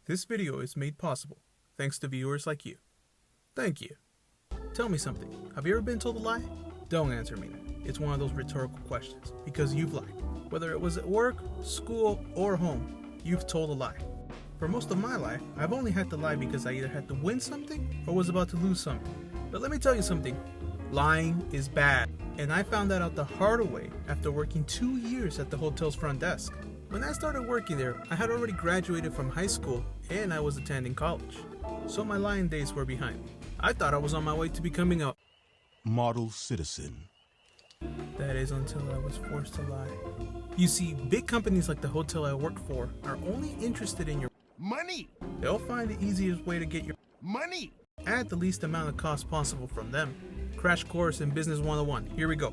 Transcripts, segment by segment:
This video is made possible thanks to viewers like you. Thank you. Tell me something. Have you ever been told a lie? Don't answer me that. It's one of those rhetorical questions because you've lied. Whether it was at work, school, or home, you've told a lie. For most of my life, I've only had to lie because I either had to win something or was about to lose something. But let me tell you something. Lying is bad. And I found that out the harder way after working 2 years at the hotel's front desk. When I started working there, I had already graduated from high school and I was attending college. So my lying days were behind me. I thought I was on my way to becoming a model citizen. That is until I was forced to lie. You see, big companies like the hotel I work for are only interested in your Money! They'll find the easiest way to get your Money! at the least amount of cost possible from them. Crash course in Business 101. Here we go.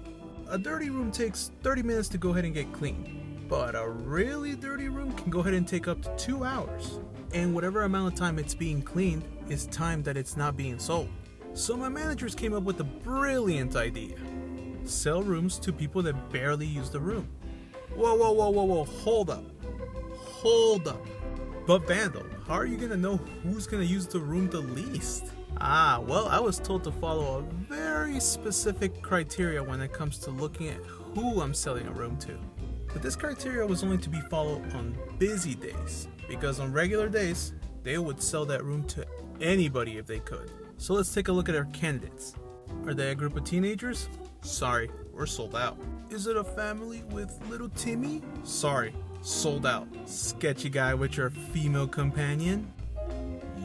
A dirty room takes 30 minutes to go ahead and get clean. But a really dirty room can go ahead and take up to 2 hours. And whatever amount of time it's being cleaned is time that it's not being sold. So my managers came up with a brilliant idea. Sell rooms to people that barely use the room. Whoa, hold up. But Vandal, how are you gonna know who's gonna use the room the least? Well, I was told to follow a very specific criteria when it comes to looking at who I'm selling a room to. But this criteria was only to be followed on busy days, because on regular days, they would sell that room to anybody if they could. So let's take a look at our candidates. Are they a group of teenagers? Sorry, we're sold out. Is it a family with little Timmy? Sorry, sold out. Sketchy guy with your female companion?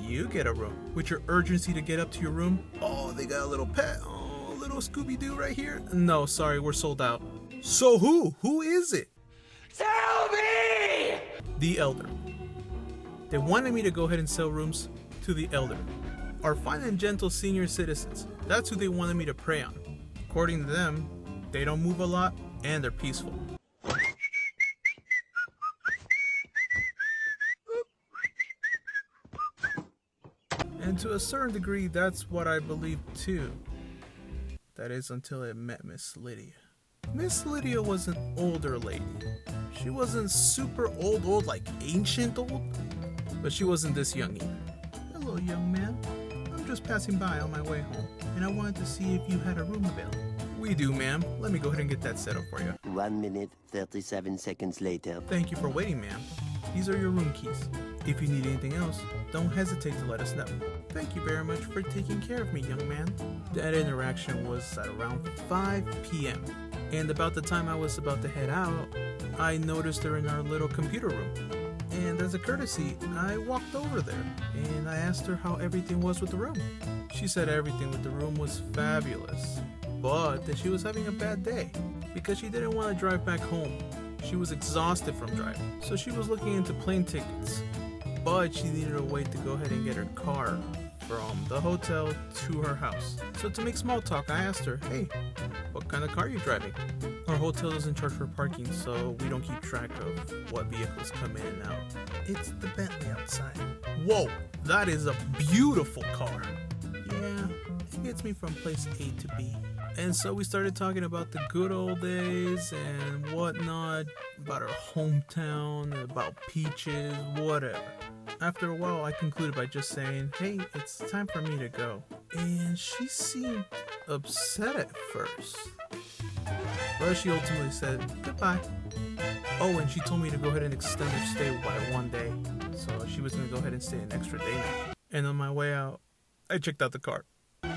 You get a room. With your urgency to get up to your room? Oh, they got a little pet. Oh, little Scooby-Doo right here? No, sorry, we're sold out. So who? Who is it? Tell me! The elder. They wanted me to go ahead and sell rooms to the elder. Our fine and gentle senior citizens. That's who they wanted me to prey on. According to them, they don't move a lot and they're peaceful. And to a certain degree, that's what I believe too. That is until I met Miss Lydia. Miss Lydia was an older lady. She wasn't super old like ancient old, but she wasn't this young either. Hello, young man. I'm just passing by on my way home, and I wanted to see if you had a room available. We do, ma'am. Let me go ahead and get that set up for you. 1 minute, 37 seconds later. Thank you for waiting, ma'am. These are your room keys. If you need anything else, don't hesitate to let us know. Thank you very much for taking care of me, young man. That interaction was at around 5 p.m. And about the time I was about to head out, I noticed her in our little computer room. And as a courtesy, I walked over there and I asked her how everything was with the room. She said everything with the room was fabulous, but that she was having a bad day because she didn't want to drive back home. She was exhausted from driving, so she was looking into plane tickets, but she needed a way to go ahead and get her car from the hotel to her house. So to make small talk, I asked her, hey, what kind of car are you driving? Our hotel doesn't charge for parking, so we don't keep track of what vehicles come in and out. It's the Bentley outside. Whoa, that is a beautiful car. Yeah, it gets me from place A to B. And so we started talking about the good old days and whatnot, about our hometown, about peaches, whatever. After a while, I concluded by just saying, hey, it's time for me to go. And she seemed upset at first, but she ultimately said goodbye. Oh, and she told me to go ahead and extend her stay by 1 day. So she was going to go ahead and stay an extra day now. And on my way out, I checked out the car.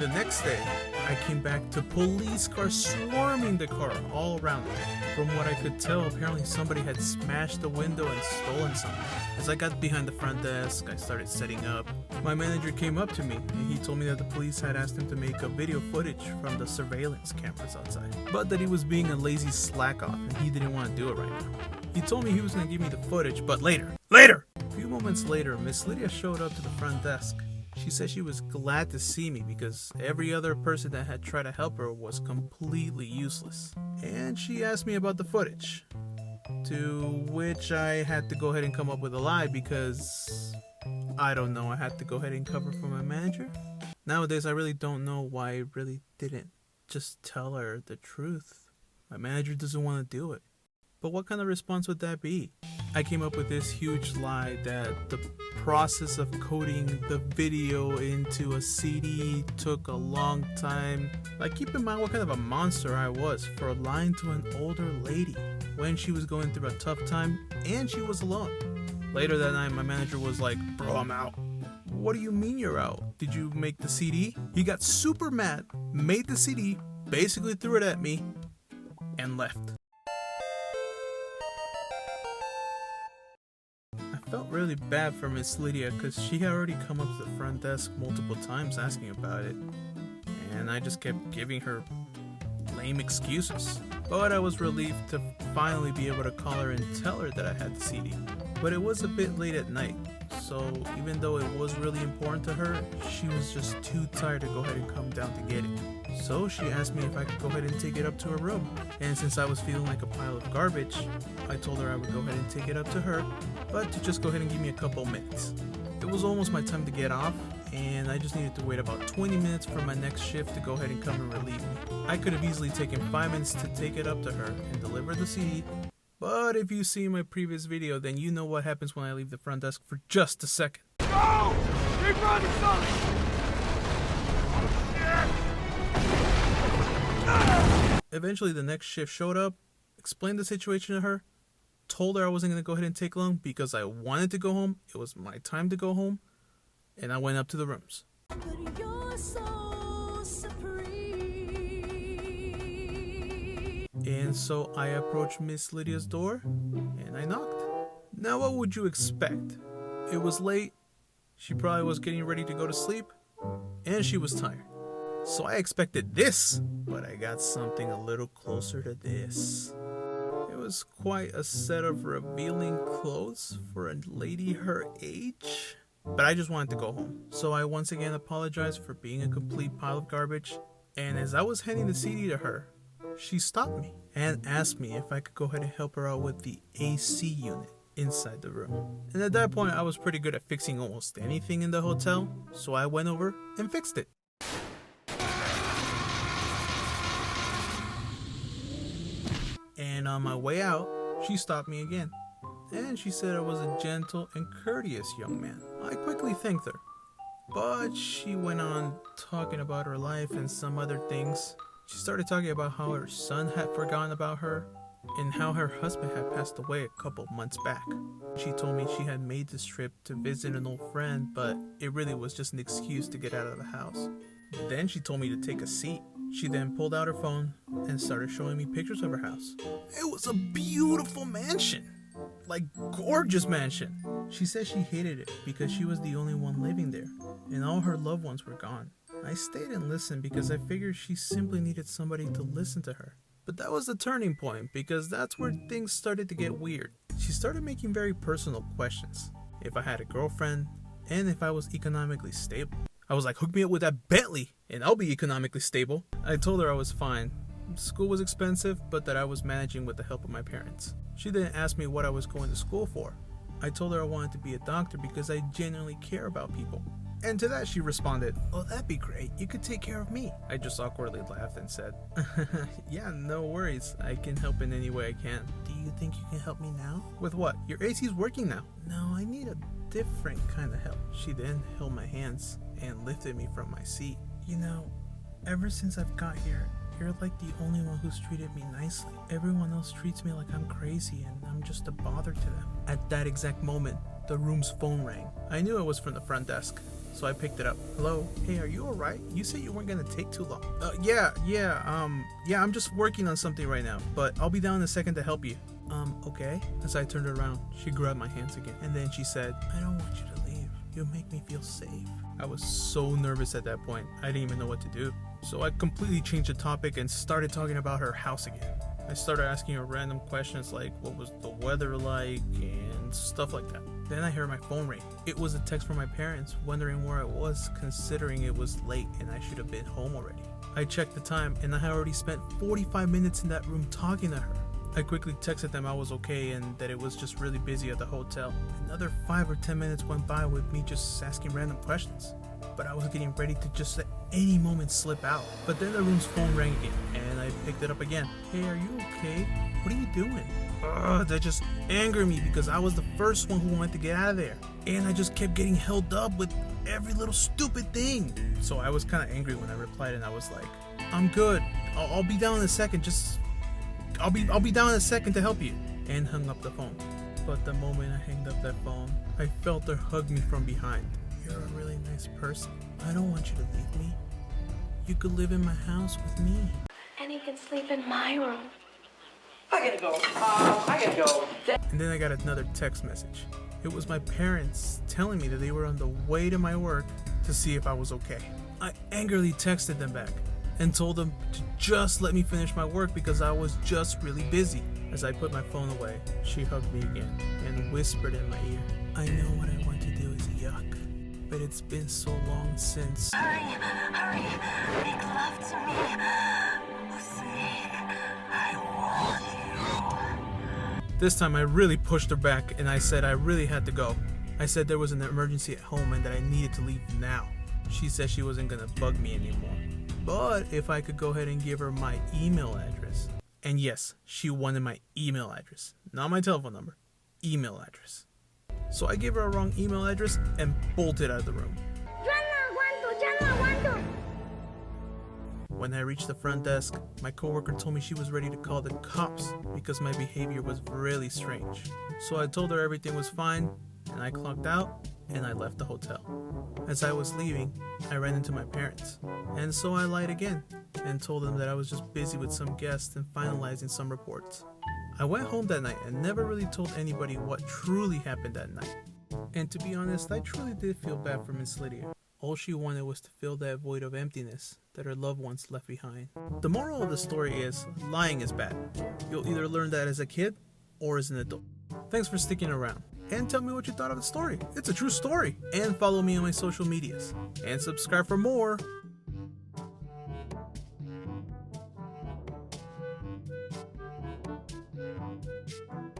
The next day, I came back to police cars swarming the car all around it. From what I could tell, apparently somebody had smashed the window and stolen something. As I got behind the front desk, I started setting up. My manager came up to me and he told me that the police had asked him to make a video footage from the surveillance cameras outside, but that he was being a lazy slack off and he didn't want to do it right now. He told me he was going to give me the footage, but later! A few moments later, Miss Lydia showed up to the front desk. She said she was glad to see me because every other person that had tried to help her was completely useless. And she asked me about the footage, to which I had to go ahead and come up with a lie because, I don't know, I had to go ahead and cover for my manager. Nowadays, I really don't know why I really didn't just tell her the truth. My manager doesn't want to do it. But what kind of response would that be? I came up with this huge lie that the process of coding the video into a CD took a long time. Like, keep in mind what kind of a monster I was for lying to an older lady when she was going through a tough time and she was alone. Later that night, my manager was like, "Bro, I'm out." "What do you mean you're out? Did you make the CD?" He got super mad, made the CD, basically threw it at me, and left. I felt really bad for Miss Lydia because she had already come up to the front desk multiple times asking about it, and I just kept giving her lame excuses. But I was relieved to finally be able to call her and tell her that I had the CD. But it was a bit late at night, so even though it was really important to her, she was just too tired to go ahead and come down to get it. So she asked me if I could go ahead and take it up to her room. And since I was feeling like a pile of garbage, I told her I would go ahead and take it up to her, but to just go ahead and give me a couple minutes. It was almost my time to get off, and I just needed to wait about 20 minutes for my next shift to go ahead and come and relieve me. I could have easily taken 5 minutes to take it up to her and deliver the CD, but if you see my previous video, then you know what happens when I leave the front desk for just a second. Go! Keep running, Sully! Eventually the next shift showed up, explained the situation to her, told her I wasn't going to go ahead and take long because I wanted to go home, it was my time to go home, and I went up to the rooms. But you're so supreme. And so I approached Miss Lydia's door, and I knocked. Now what would you expect? It was late, she probably was getting ready to go to sleep, and she was tired. So I expected this, but I got something a little closer to this. It was quite a set of revealing clothes for a lady her age. But I just wanted to go home. So I once again apologized for being a complete pile of garbage. And as I was handing the CD to her, she stopped me and asked me if I could go ahead and help her out with the AC unit inside the room. And at that point, I was pretty good at fixing almost anything in the hotel. So I went over and fixed it. And on my way out, she stopped me again. And she said I was a gentle and courteous young man. I quickly thanked her. But she went on talking about her life and some other things. She started talking about how her son had forgotten about her and how her husband had passed away a couple months back. She told me she had made this trip to visit an old friend, but it really was just an excuse to get out of the house. Then she told me to take a seat. She then pulled out her phone and started showing me pictures of her house. It was a beautiful mansion. Like, gorgeous mansion. She said she hated it because she was the only one living there and all her loved ones were gone. I stayed and listened because I figured she simply needed somebody to listen to her. But that was the turning point because that's where things started to get weird. She started making very personal questions. If I had a girlfriend and if I was economically stable. I was like, hook me up with that Bentley and I'll be economically stable. I told her I was fine. School was expensive, but that I was managing with the help of my parents. She then asked me what I was going to school for. I told her I wanted to be a doctor because I genuinely care about people. And to that she responded, "Oh, that'd be great. You could take care of me." I just awkwardly laughed and said, "Yeah, no worries. I can help in any way I can." "Do you think you can help me now?" "With what? Your AC's working now." "No, I need a different kind of help." She then held my hands and lifted me from my seat. "You know, ever since I've got here, you're like the only one who's treated me nicely. Everyone else treats me like I'm crazy and I'm just a bother to them." At that exact moment, the room's phone rang. I knew it was from the front desk, so I picked it up. "Hello? Hey, are you alright? You said you weren't gonna take too long." Yeah, I'm just working on something right now, but I'll be down in a second to help you." Okay." As I turned around, she grabbed my hands again, and then she said, "I don't want you to leave. You'll make me feel safe." I was so nervous at that point, I didn't even know what to do. So I completely changed the topic and started talking about her house again. I started asking her random questions like what was the weather like and stuff like that. Then I heard my phone ring. It was a text from my parents wondering where I was, considering it was late and I should have been home already. I checked the time and I had already spent 45 minutes in that room talking to her. I quickly texted them I was okay and that it was just really busy at the hotel. Another 5 or 10 minutes went by with me just asking random questions. But I was getting ready to just at any moment slip out. But then the room's phone rang again and I picked it up again. "Hey, are you okay? what are you doing? Ugh, that just angered me because I was the first one who wanted to get out of there. And I just kept getting held up with every little stupid thing. So I was kind of angry when I replied, and I was like, I'm good. I'll be down in a second. I'll be down in a second to help you. And hung up the phone. But the moment I hanged up that phone, I felt her hug me from behind. You're a really nice person. I don't want you to leave me. You could live in my house with me. And he can sleep in my room. I gotta go. And then I got another text message. It was my parents telling me that they were on the way to my work to see if I was okay. I angrily texted them back and told them to just let me finish my work because I was just really busy. As I put my phone away, she hugged me again and whispered in my ear, I know what I want to do is yuck, but it's been so long since... Hurry, make love to me. Say, I want you. This time I really pushed her back and I said I really had to go. I said there was an emergency at home and that I needed to leave now. She said she wasn't gonna bug me anymore, but if I could go ahead and give her my email address. And yes, she wanted my email address, not my telephone number, email address. So I gave her a wrong email address and bolted out of the room. When I reached the front desk, my coworker told me she was ready to call the cops because my behavior was really strange. So I told her everything was fine, and I clocked out and I left the hotel. As I was leaving, I ran into my parents, and so I lied again and told them that I was just busy with some guests and finalizing some reports. I went home that night and never really told anybody what truly happened that night. And to be honest, I truly did feel bad for Miss Lydia. All she wanted was to fill that void of emptiness that her loved ones left behind. The moral of the story is, lying is bad. You'll either learn that as a kid or as an adult. Thanks for sticking around. And tell me what you thought of the story. It's a true story. And follow me on my social medias. And subscribe for more.